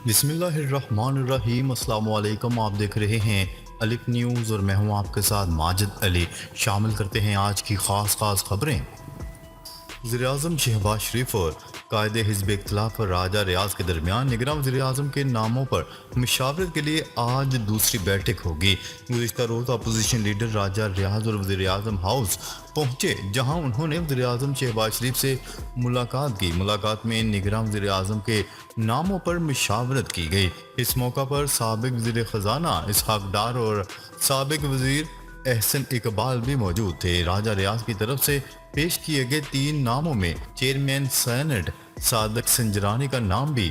بسم اللہ الرحمن الرحیم، السلام علیکم۔ آپ دیکھ رہے ہیں الف نیوز اور میں ہوں آپ کے ساتھ ماجد علی۔ شامل کرتے ہیں آج کی خاص خبریں۔ وزیراعظم شہباز شریف اور قائد حزب اختلاف راجہ ریاض کے درمیان نگراں وزیراعظم کے ناموں پر مشاورت کے لیے آج دوسری بیٹھک ہوگی۔ گزشتہ روز اپوزیشن لیڈر راجہ ریاض اور وزیراعظم ہاؤس پہنچے، جہاں انہوں نے وزیراعظم شہباز شریف سے ملاقات کی۔ ملاقات میں نگراں وزیراعظم کے ناموں پر مشاورت کی گئی۔ اس موقع پر سابق وزیر خزانہ اسحاق ڈار اور سابق وزیر احسن اقبال بھی موجود تھے۔ راجہ ریاض کی طرف سے پیش کیے گئے 3 ناموں میں چیئرمین سینٹ صادق سنجرانی کا نام بھی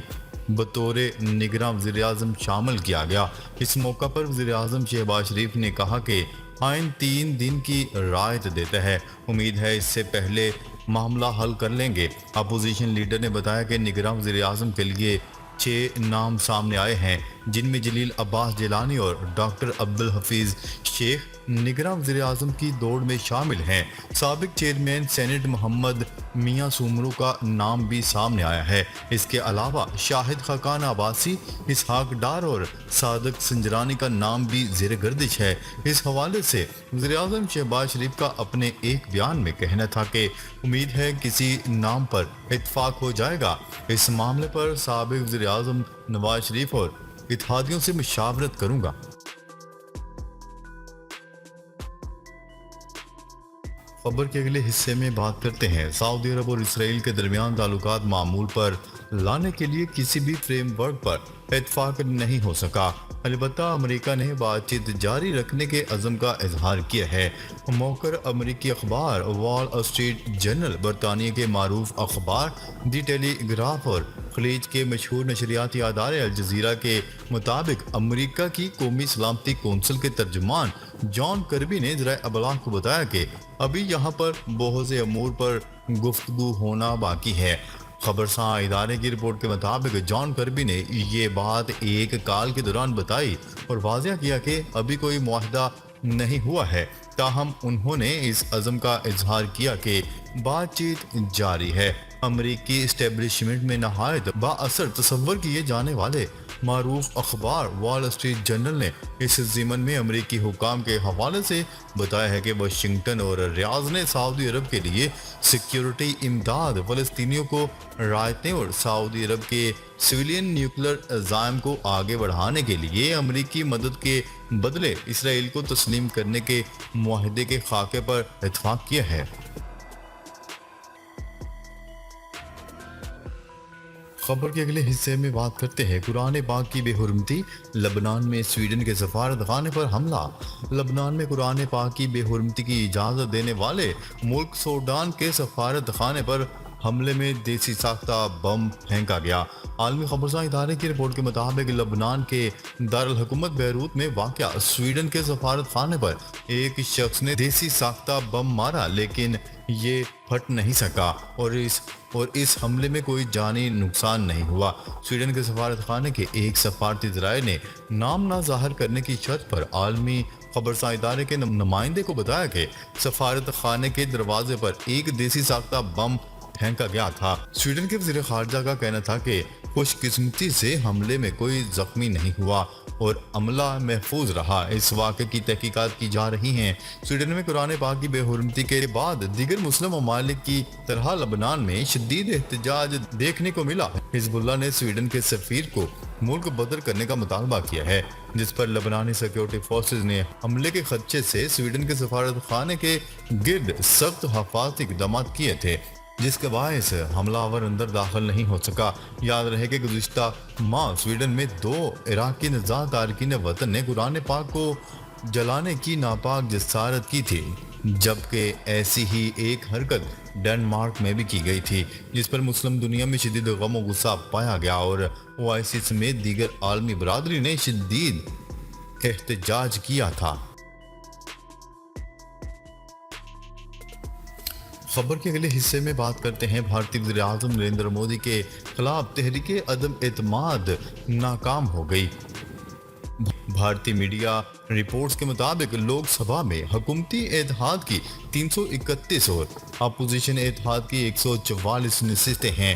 بطور نگراں وزیراعظم شامل کیا گیا۔ اس موقع پر وزیراعظم شہباز شریف نے کہا کہ آئین 3 دن کی رعایت دیتا ہے، امید ہے اس سے پہلے معاملہ حل کر لیں گے۔ اپوزیشن لیڈر نے بتایا کہ نگراں وزیراعظم کے لیے 6 نام سامنے آئے ہیں، جن میں جلیل عباس جیلانی اور ڈاکٹر عبدالحفیظ شیخ نگراں وزیراعظم کی دوڑ میں شامل ہیں۔ سابق چیئرمین سینٹ محمد میاں سومرو کا نام بھی سامنے آیا ہے۔ اس کے علاوہ شاہد خاقان عباسی، اسحاق ڈار اور صادق سنجرانی کا نام بھی زیر گردش ہے۔ اس حوالے سے وزیراعظم شہباز شریف کا اپنے ایک بیان میں کہنا تھا کہ امید ہے کسی نام پر اتفاق ہو جائے گا۔ اس معاملے پر سابق وزیراعظم نواز شریف اور اتحادیوں سے مشاورت کروں گا۔ خبر کے اگلے حصے میں بات کرتے ہیں۔ سعودی عرب اور اسرائیل کے درمیان تعلقات معمول پر لانے کے لیے کسی بھی فریم ورک پر اتفاق نہیں ہو سکا، البتہ امریکہ نے بات چیت جاری رکھنے کے عزم کا اظہار کیا ہے۔ موقر امریکی اخبار وال اسٹریٹ جرنل، برطانیہ کے معروف اخبار دی ٹیلی گراف اور خلیج کے مشہور نشریاتی ادارے الجزیرہ کے مطابق امریکہ کی قومی سلامتی کونسل کے ترجمان جان کربی نے ذرائع ابلاغ کو بتایا کہ ابھی یہاں پر بہت سے امور پر گفتگو ہونا باقی ہے۔ خبرساں ادارے کی رپورٹ کے مطابق جان کربی نے یہ بات ایک کال کے دوران بتائی اور واضح کیا کہ ابھی کوئی معاہدہ نہیں ہوا ہے، تاہم انہوں نے اس عزم کا اظہار کیا کہ بات چیت جاری ہے۔ امریکی اسٹیبلشمنٹ میں نہایت با اثر تصور کیے جانے والے معروف اخبار وال اسٹریٹ جرنل نے اس ضمن میں امریکی حکام کے حوالے سے بتایا ہے کہ واشنگٹن اور ریاض نے سعودی عرب کے لیے سیکیورٹی امداد، فلسطینیوں کو رعایتیں اور سعودی عرب کے سویلین نیوکلر عزائم کو آگے بڑھانے کے لیے امریکی مدد کے بدلے اسرائیل کو تسلیم کرنے کے معاہدے کے خاکے پر اتفاق کیا ہے۔ خبر کے اگلے حصے میں بات کرتے ہیں۔ قرآن پاک کی بے حرمتی، لبنان میں سویڈن کے سفارت خانے پر حملہ۔ لبنان میں قرآن پاک کی بے حرمتی کی اجازت دینے والے ملک سوڈان کے سفارت خانے پر حملے میں دیسی ساختہ بم پھینکا گیا۔ عالمی خبرساں ادارے کی رپورٹ کے مطابق لبنان کے دارالحکومت بیروت میں واقع سویڈن کے سفارت خانے پر ایک شخص نے دیسی ساختہ بم مارا، لیکن یہ پھٹ نہیں سکا اور اس حملے میں کوئی جانی نقصان نہیں ہوا۔ سویڈن کے سفارت خانے کے ایک سفارتی ذرائع نے نام نہ ظاہر کرنے کی شرط پر عالمی خبرساں ادارے کے نمائندے کو بتایا کہ سفارت خانے کے دروازے پر ایک دیسی ساختہ بم پھینکا گیا تھا۔ سویڈن کے وزیر خارجہ کا کہنا تھا کہ خوش قسمتی سے حملے میں کوئی زخمی نہیں ہوا اور عملہ محفوظ رہا۔ اس واقعے کی تحقیقات کی جا رہی ہیں۔ سویڈن میں قرآن پاک کی بے حرمتی کے بعد دیگر مسلم ممالک کی طرح لبنان میں شدید احتجاج دیکھنے کو ملا۔ حزب اللہ نے سویڈن کے سفیر کو ملک بدر کرنے کا مطالبہ کیا ہے، جس پر لبنانی سیکیورٹی فورسز نے حملے کے خدشے سے سویڈن کے سفارت خانے کے گرد سخت حفاظتی اقدامات کیے تھے، جس کے باعث حملہ آور اندر داخل نہیں ہو سکا۔ یاد رہے کہ گزشتہ ماہ سویڈن میں 2 عراقی نژاد تارکین وطن نے قرآن پاک کو جلانے کی ناپاک جسارت کی تھی، جبکہ ایسی ہی ایک حرکت ڈنمارک میں بھی کی گئی تھی، جس پر مسلم دنیا میں شدید غم و غصہ پایا گیا اور OIC سمیت دیگر عالمی برادری نے شدید احتجاج کیا تھا۔ خبر کے اگلے حصے میں بات کرتے ہیں۔ بھارتی وزیر اعظم نریندر مودی کے خلاف تحریک عدم اعتماد ناکام ہو گئی۔ بھارتی میڈیا رپورٹس کے مطابق لوک سبھا میں حکومتی اتحاد کی 331 اور اپوزیشن اتحاد کی 144 نشستیں ہیں۔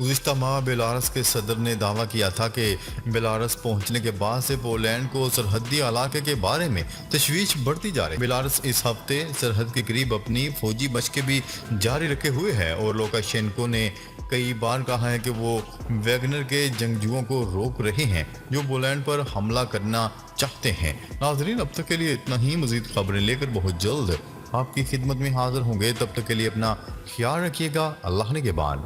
گزشتہ ماہ بیلاروس کے صدر نے دعویٰ کیا تھا کہ بیلاروس پہنچنے کے بعد سے پولینڈ کو سرحدی علاقے کے بارے میں تشویش بڑھتی جا رہی ہے۔ بیلاروس اس ہفتے سرحد کے قریب اپنی فوجی مشقیں بھی جاری رکھے ہوئے ہے اور لوکاشینکو نے کئی بار کہا ہے کہ وہ ویگنر کے جنگجوؤں کو روک رہے ہیں جو پولینڈ پر حملہ کرنا چاہتے ہیں۔ ناظرین، اب تک کے لیے اتنا ہی۔ مزید خبریں لے کر بہت جلد آپ کی خدمت میں حاضر ہوں گے، تب تک کے لیے اپنا خیال رکھیے گا۔ اللہ نگہبان۔